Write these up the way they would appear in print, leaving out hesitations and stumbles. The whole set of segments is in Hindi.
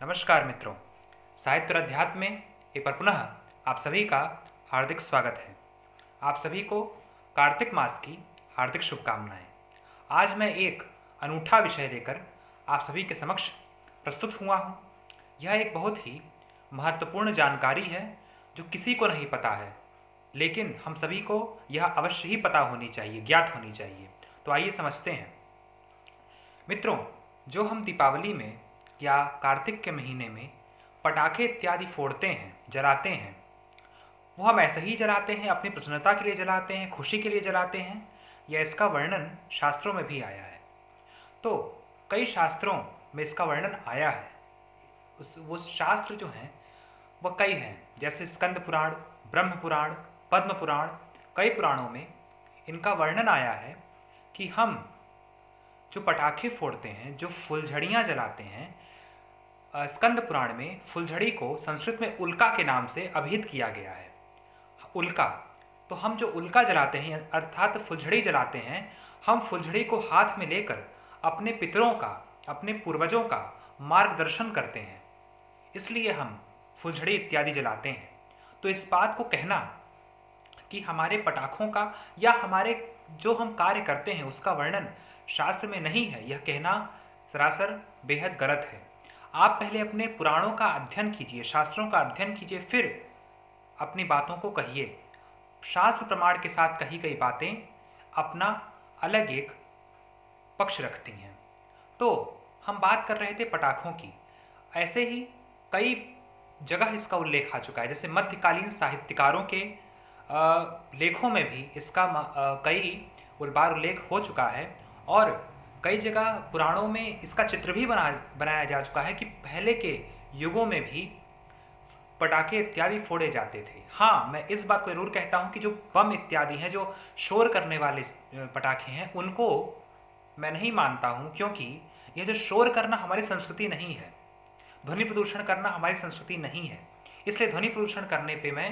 नमस्कार मित्रों, साहित्य और अध्यात्म में एक बार पुनः आप सभी का हार्दिक स्वागत है। आप सभी को कार्तिक मास की हार्दिक शुभकामनाएं। आज मैं एक अनूठा विषय लेकर आप सभी के समक्ष प्रस्तुत हुआ हूँ। यह एक बहुत ही महत्वपूर्ण जानकारी है जो किसी को नहीं पता है, लेकिन हम सभी को यह अवश्य ही पता होनी चाहिए, ज्ञात होनी चाहिए। तो आइए समझते हैं। मित्रों, जो हम दीपावली में या कार्तिक के महीने में पटाखे इत्यादि फोड़ते हैं, जलाते हैं, वो हम ऐसे ही जलाते हैं, अपनी प्रसन्नता के लिए जलाते हैं, खुशी के लिए जलाते हैं, या इसका वर्णन शास्त्रों में भी आया है। तो कई शास्त्रों में इसका वर्णन आया है। वो शास्त्र जो हैं वह कई हैं, जैसे स्कंद पुराण, ब्रह्म पुराण, पद्म पुराण। कई पुराणों में इनका वर्णन आया है कि हम जो पटाखे फोड़ते हैं, जो फुलझड़ियाँ जलाते हैं, स्कंद पुराण में फुलझड़ी को संस्कृत में उल्का के नाम से अभिहित किया गया है। उल्का, तो हम जो उल्का जलाते हैं अर्थात फुलझड़ी जलाते हैं, हम फुलझड़ी को हाथ में लेकर अपने पितरों का, अपने पूर्वजों का मार्गदर्शन करते हैं, इसलिए हम फुलझड़ी इत्यादि जलाते हैं। तो इस बात को कहना कि हमारे पटाखों का या हमारे जो हम कार्य करते हैं उसका वर्णन शास्त्र में नहीं है, यह कहना सरासर बेहद गलत है। आप पहले अपने पुराणों का अध्ययन कीजिए, शास्त्रों का अध्ययन कीजिए, फिर अपनी बातों को कहिए। शास्त्र प्रमाण के साथ कही गई बातें अपना अलग एक पक्ष रखती हैं। तो हम बात कर रहे थे पटाखों की। ऐसे ही कई जगह इसका उल्लेख आ चुका है, जैसे मध्यकालीन साहित्यकारों के लेखों में भी इसका कई बार उल्लेख हो चुका है, और कई जगह पुराणों में इसका चित्र भी बनाया जा चुका है कि पहले के युगों में भी पटाखे इत्यादि फोड़े जाते थे। हाँ, मैं इस बात को जरूर कहता हूँ कि जो बम इत्यादि हैं, जो शोर करने वाले पटाखे हैं, उनको मैं नहीं मानता हूँ, क्योंकि यह जो शोर करना हमारी संस्कृति नहीं है, ध्वनि प्रदूषण करना हमारी संस्कृति नहीं है, इसलिए ध्वनि प्रदूषण करने पे मैं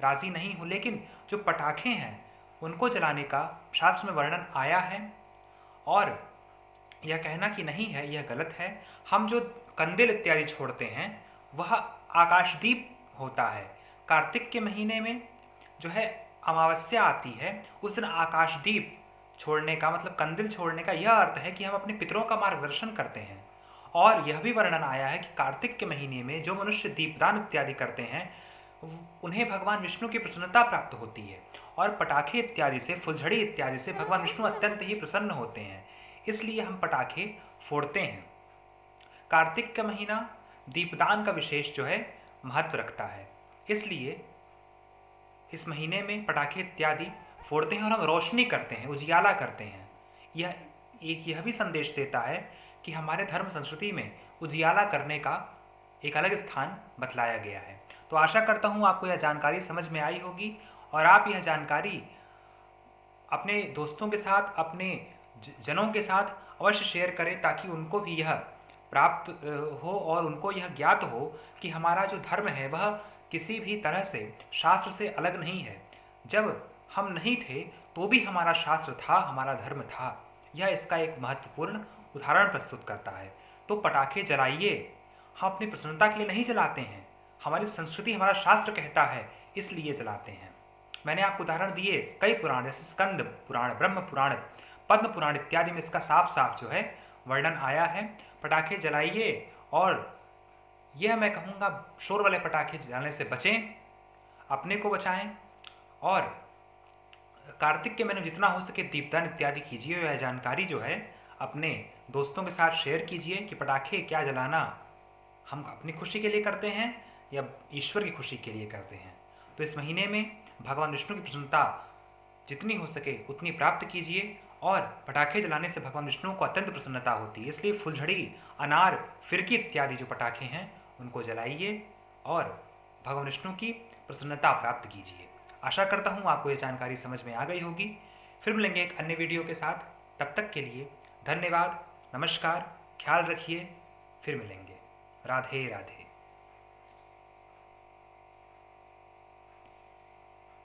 राजी नहीं हूँ। लेकिन जो पटाखे हैं उनको जलाने का शास्त्र में वर्णन आया है, और यह कहना कि नहीं है यह गलत है। हम जो कंदिल इत्यादि छोड़ते हैं वह आकाशदीप होता है। कार्तिक के महीने में जो है अमावस्या आती है, उस दिन आकाशदीप छोड़ने का मतलब कंदिल छोड़ने का यह अर्थ है कि हम अपने पितरों का मार्गदर्शन करते हैं। और यह भी वर्णन आया है कि कार्तिक के महीने में जो मनुष्य दीपदान इत्यादि करते हैं उन्हें भगवान विष्णु की प्रसन्नता प्राप्त होती है, और पटाखे इत्यादि से, फुलझड़ी इत्यादि से भगवान विष्णु अत्यंत ही प्रसन्न होते हैं, इसलिए हम पटाखे फोड़ते हैं। कार्तिक का महीना दीपदान का विशेष जो है महत्व रखता है, इसलिए इस महीने में पटाखे इत्यादि फोड़ते हैं और हम रोशनी करते हैं, उजियाला करते हैं। यह भी संदेश देता है कि हमारे धर्म संस्कृति में उजियाला करने का एक अलग स्थान बतलाया गया है। तो आशा करता हूँ आपको यह जानकारी समझ में आई होगी, और आप यह जानकारी अपने दोस्तों के साथ, अपने जनों के साथ अवश्य शेयर करें, ताकि उनको भी यह प्राप्त हो और उनको यह ज्ञात हो कि हमारा जो धर्म है वह किसी भी तरह से शास्त्र से अलग नहीं है। जब हम नहीं थे तो भी हमारा शास्त्र था, हमारा धर्म था। यह इसका एक महत्वपूर्ण उदाहरण प्रस्तुत करता है। तो पटाखे जलाइए, हम अपनी प्रसन्नता के लिए नहीं जलाते हैं, हमारी संस्कृति, हमारा शास्त्र कहता है इसलिए जलाते हैं। मैंने आपको उदाहरण दिए कई पुराण, जैसे स्कंद पुराण, ब्रह्म पुराण, पद्म पुराण इत्यादि में इसका साफ साफ जो है वर्णन आया है। पटाखे जलाइए, और यह मैं कहूँगा शोर वाले पटाखे जलाने से बचें, अपने को बचाएं, और कार्तिक के महीने में जितना हो सके दीपदान इत्यादि कीजिए। यह जानकारी जो है अपने दोस्तों के साथ शेयर कीजिए कि पटाखे क्या जलाना हम अपनी खुशी के लिए करते हैं या ईश्वर की खुशी के लिए करते हैं। तो इस महीने में भगवान विष्णु की प्रसन्नता जितनी हो सके उतनी प्राप्त कीजिए, और पटाखे जलाने से भगवान विष्णु को अत्यंत प्रसन्नता होती है, इसलिए फुलझड़ी, अनार, फिरकी इत्यादि जो पटाखे हैं उनको जलाइए और भगवान विष्णु की प्रसन्नता प्राप्त कीजिए। आशा करता हूँ आपको ये जानकारी समझ में आ गई होगी। फिर मिलेंगे एक अन्य वीडियो के साथ, तब तक के लिए धन्यवाद, नमस्कार, ख्याल रखिए, फिर मिलेंगे। राधे राधे।